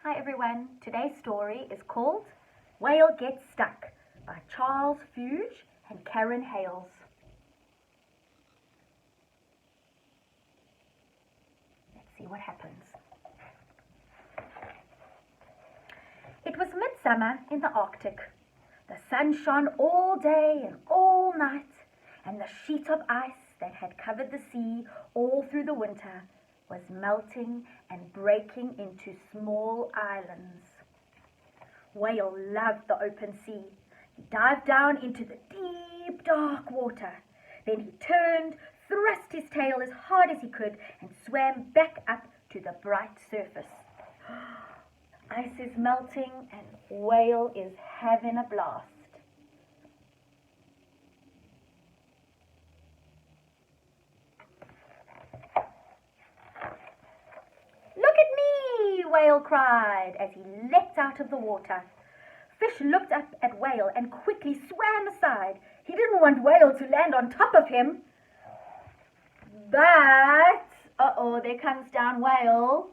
Hi everyone, today's story is called Whale Gets Stuck by Charles Fuge and Karen Hales. Let's see what happens. It was midsummer in the Arctic. The sun shone all day and all night, and the sheet of ice that had covered the sea all through the winter was melting and breaking into small islands. Whale loved the open sea. He dived down into the deep, dark water. Then he turned, thrust his tail as hard as he could, and swam back up to the bright surface. Ice is melting and Whale is having a blast. "Look at me!" Whale cried as he leapt out of the water. Fish looked up at Whale and quickly swam aside. He didn't want Whale to land on top of him. But, there comes down Whale.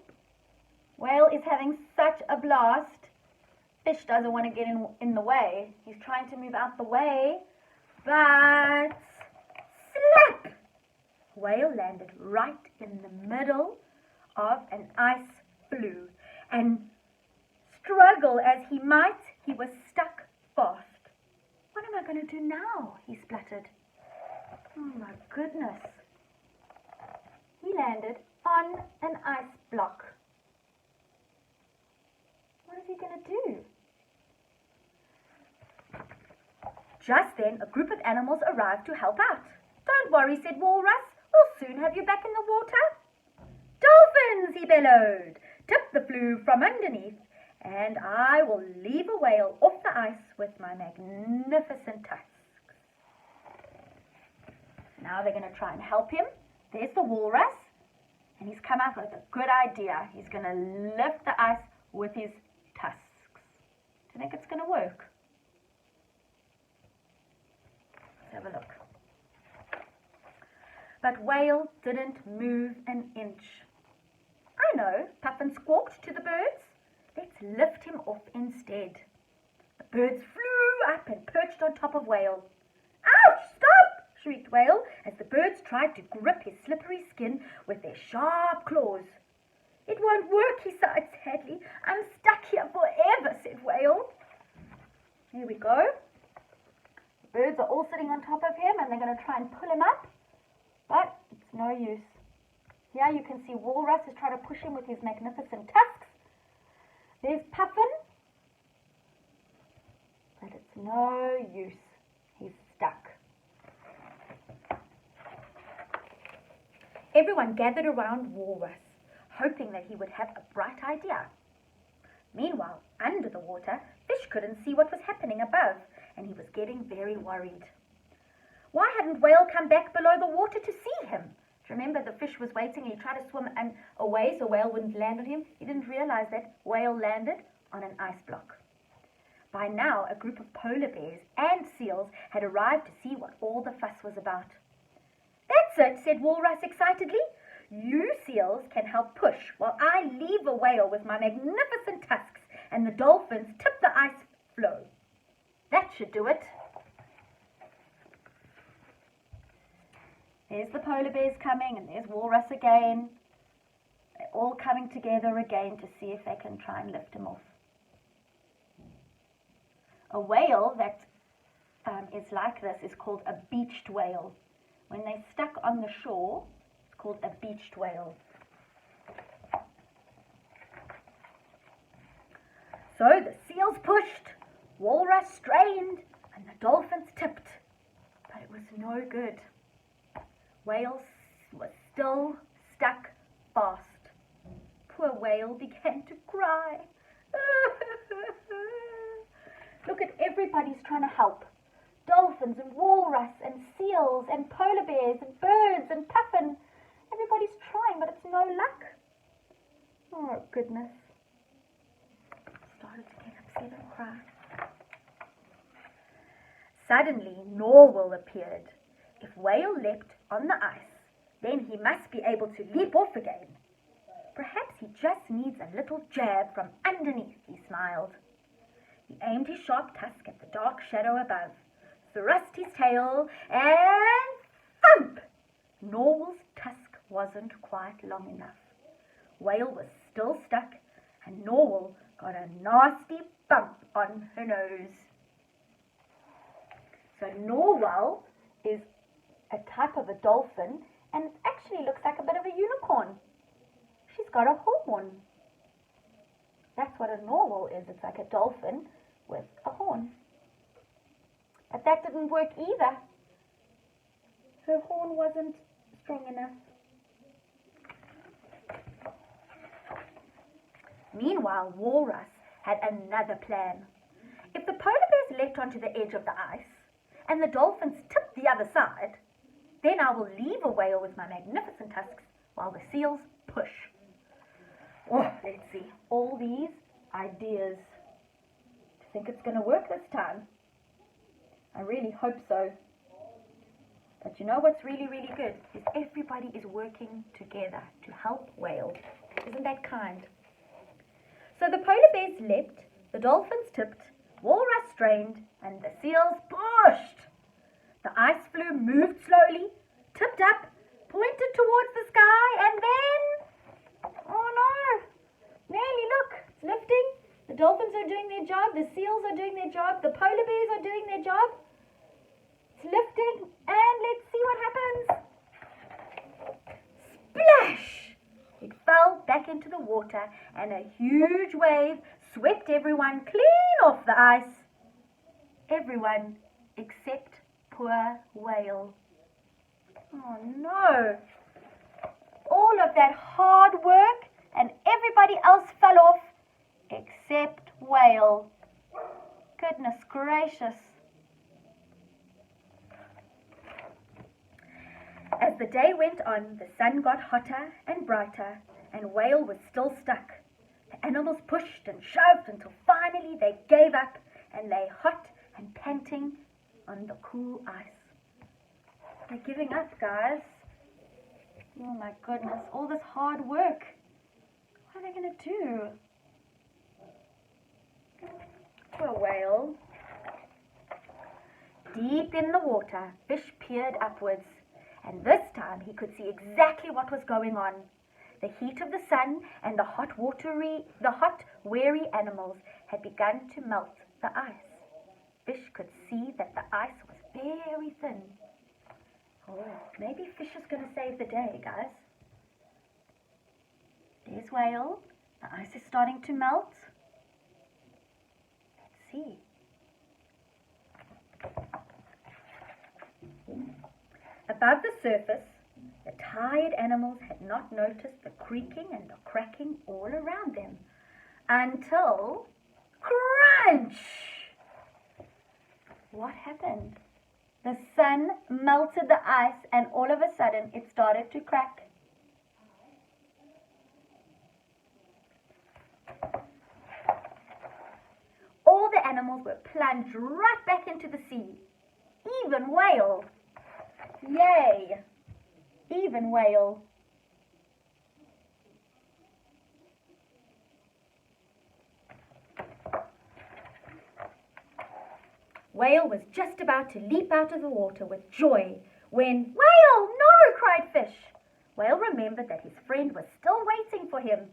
Whale is having such a blast. Fish doesn't want to get in the way. He's trying to move out the way. But, slap! Whale landed right in the middle of an ice flue. And struggle as he might, he was stuck fast. "What am I going to do now?" he spluttered. Oh my goodness. He landed on an ice block. What is he going to do? Just then, a group of animals arrived to help out. "Don't worry," said Walrus. "We'll soon have you back in the water." "Dolphins," he bellowed. "Tip the flue from underneath, and I will leave a whale off the ice with my magnificent tusks." Now they're going to try and help him. There's the walrus, and he's come up with a good idea. He's going to lift the ice with his tusks. Do you think it's going to work? Let's have a look. But Whale didn't move an inch. "I know," Puffin squawked to the birds. "Let's lift him off instead." The birds flew up and perched on top of Whale. "Ouch! Stop!" shrieked Whale as the birds tried to grip his slippery skin with their sharp claws. "It won't work," he sighed sadly. "I'm stuck here forever," said Whale. Here we go. The birds are all sitting on top of him and they're going to try and pull him up, but it's no use. Here you can see Walrus is trying to push him with his magnificent tusks. There's Puffin, but it's no use. He's stuck. Everyone gathered around Walrus, hoping that he would have a bright idea. Meanwhile, under the water, Fish couldn't see what was happening above, and he was getting very worried. Why hadn't Whale come back below the water to see him? Remember, the fish was waiting and he tried to swim away so Whale wouldn't land on him. He didn't realize that Whale landed on an ice block. By now, a group of polar bears and seals had arrived to see what all the fuss was about. "That's it," said Walrus excitedly. "You seals can help push while I leave a whale with my magnificent tusks and the dolphins tip the ice floe. That should do it." There's the polar bears coming, and there's Walrus again. They're all coming together again to see if they can try and lift him off. A whale that is like this is called a beached whale. When they're stuck on the shore, it's called a beached whale. So the seals pushed, Walrus strained, and the dolphins tipped. But it was no good. Whale was still stuck fast. Poor Whale began to cry. Look at everybody's trying to help. Dolphins and walrus and seals and polar bears and birds and Puffin. Everybody's trying, but it's no luck. Oh, goodness. Started to get upset and cry. Suddenly, Narwhal appeared. If Whale leapt on the ice, then he must be able to leap off again. Perhaps he just needs a little jab from underneath, he smiled. He aimed his sharp tusk at the dark shadow above, thrust his tail, and thump! Narwhal's tusk wasn't quite long enough. Whale was still stuck, and Narwhal got a nasty bump on her nose. So Narwhal is a type of a dolphin, and it actually looks like a bit of a unicorn. She's got a horn. That's what a narwhal is. It's like a dolphin with a horn. But that didn't work either. Her horn wasn't strong enough. Meanwhile, Walrus had another plan. If the polar bears leapt onto the edge of the ice and the dolphins tipped the other side, then I will leave a whale with my magnificent tusks while the seals push. Oh, let's see. All these ideas. Do you think it's going to work this time? I really hope so. But you know what's really, really good? Is everybody is working together to help Whale. Isn't that kind? So the polar bears leapt, the dolphins tipped, Walrus strained, and the seals pushed. The ice floe moved slowly, tipped up, pointed towards the sky, and then, oh no, nearly look, it's lifting. The dolphins are doing their job, the seals are doing their job, the polar bears are doing their job. It's lifting, and let's see what happens. Splash! It fell back into the water, and a huge wave swept everyone clean off the ice. Everyone except poor Whale. Oh no! All of that hard work and everybody else fell off except Whale. Goodness gracious. As the day went on, the sun got hotter and brighter, and Whale was still stuck. The animals pushed and shoved until finally they gave up and lay hot and panting on the cool ice. They're giving up, guys. Oh my goodness, all this hard work. What are they going to do? Poor Whale. Deep in the water, Fish peered upwards, and this time he could see exactly what was going on. The heat of the sun and the hot, weary animals had begun to melt the ice. Fish could see that the ice was very thin. Oh, maybe Fish is going to save the day, guys. There's Whale. The ice is starting to melt. Let's see. Above the surface, the tired animals had not noticed the creaking and the cracking all around them until crunch! What happened? The sun melted the ice and all of a sudden it started to crack. All the animals were plunged right back into the sea. Even Whale. Yay! Even Whale. Whale was just about to leap out of the water with joy when, "Whale, no!" cried Fish. Whale remembered that his friend was still waiting for him.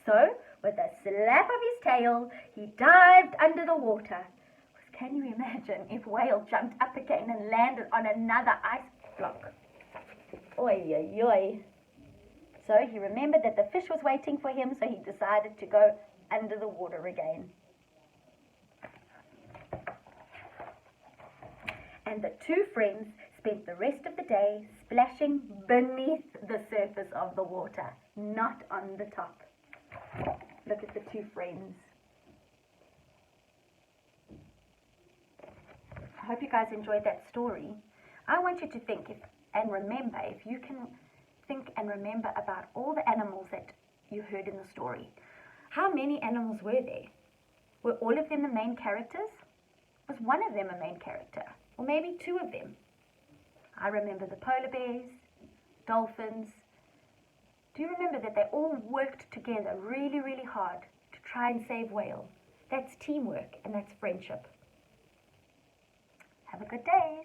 So, with a slap of his tail, he dived under the water. Can you imagine if Whale jumped up again and landed on another ice block? Oi, oi, oi. So he remembered that the fish was waiting for him, so he decided to go under the water again. And the two friends spent the rest of the day splashing beneath the surface of the water, not on the top. Look at the two friends. I hope you guys enjoyed that story. I want you to think and remember, if you can think and remember about all the animals that you heard in the story. How many animals were there? Were all of them the main characters? Was one of them a main character? Or maybe two of them? I remember the polar bears, dolphins. Do you remember that they all worked together really, really hard to try and save whales? That's teamwork and that's friendship. Have a good day.